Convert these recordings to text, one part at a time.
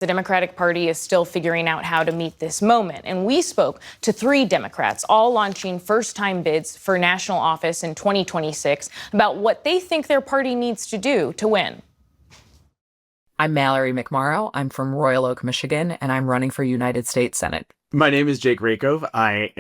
The Democratic Party is still figuring out how to meet this moment, and we spoke to 3 Democrats, all launching first-time bids for national office in 2026, about what they think their party needs to do to win. I'm Mallory McMorrow. I'm from Royal Oak, Michigan, and I'm running for United States Senate. My name is Jake Rakov. I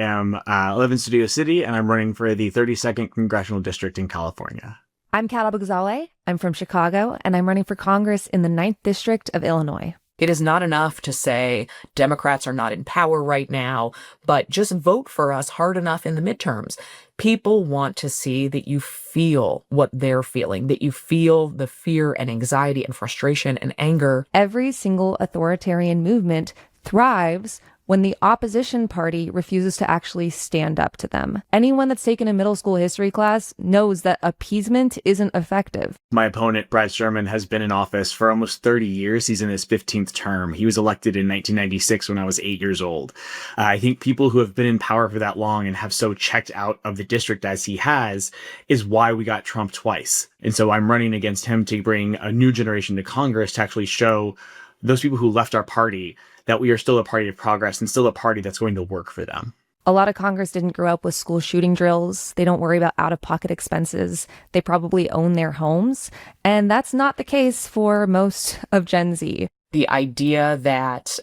live in Studio City, and I'm running for the 32nd Congressional District in California. I'm Cal Abugzaleh. I'm from Chicago, and I'm running for Congress in the 9th District of Illinois. It is not enough to say Democrats are not in power right now, but just vote for us hard enough in the midterms. People want to see that you feel what they're feeling, that you feel the fear and anxiety and frustration and anger. Every single authoritarian movement thrives when the opposition party refuses to actually stand up to them. Anyone that's taken a middle school history class knows that appeasement isn't effective. My opponent, Brad Sherman, has been in office for almost 30 years. He's in his 15th term. He was elected in 1996 when I was 8 years old. I think people who have been in power for that long and have so checked out of the district as he has is why we got Trump twice. And so I'm running against him to bring a new generation to Congress to actually show those people who left our party that we are still a party of progress and still a party that's going to work for them. A lot of Congress didn't grow up with school shooting drills. They don't worry about out-of-pocket expenses. They probably own their homes. And that's not the case for most of Gen Z. The idea that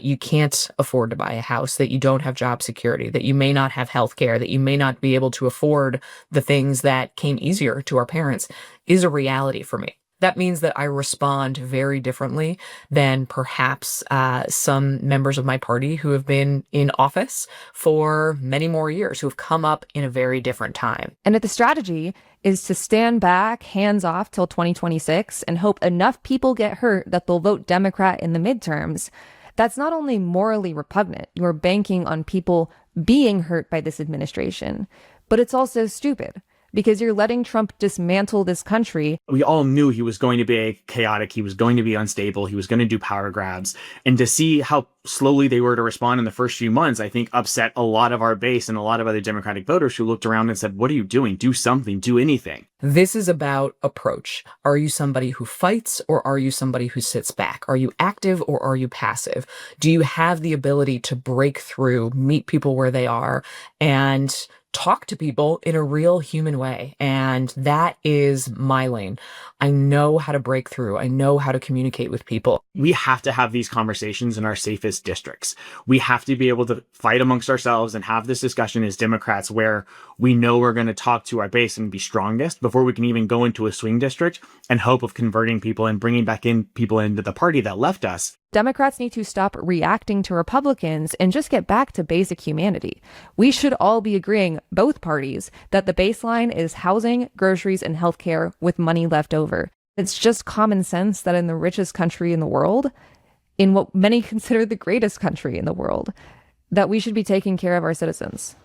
you can't afford to buy a house, that you don't have job security, that you may not have health care, that you may not be able to afford the things that came easier to our parents is a reality for me. That means that I respond very differently than perhaps some members of my party who have been in office for many more years, who have come up in a very different time. And if the strategy is to stand back, hands off till 2026, and hope enough people get hurt that they'll vote Democrat in the midterms, that's not only morally repugnant, you're banking on people being hurt by this administration, but it's also stupid. Because you're letting Trump dismantle this country. We all knew he was going to be chaotic. He was going to be unstable. He was going to do power grabs. And to see how slowly they were to respond in the first few months, I think upset a lot of our base and a lot of other Democratic voters who looked around and said, what are you doing? Do something. Do anything. This is about approach. Are you somebody who fights or are you somebody who sits back? Are you active or are you passive? Do you have the ability to break through, meet people where they are, and talk to people in a real human way? And that is my lane. I know how to break through. I know how to communicate with people. We have to have these conversations in our safest districts. We have to be able to fight amongst ourselves and have this discussion as Democrats where we know we're going to talk to our base and be strongest before we can even go into a swing district and hope of converting people and bringing back in people into the party that left us. Democrats need to stop reacting to Republicans and just get back to basic humanity. We should all be agreeing, both parties, that the baseline is housing, groceries, and healthcare with money left over. It's just common sense that in the richest country in the world, in what many consider the greatest country in the world, that we should be taking care of our citizens.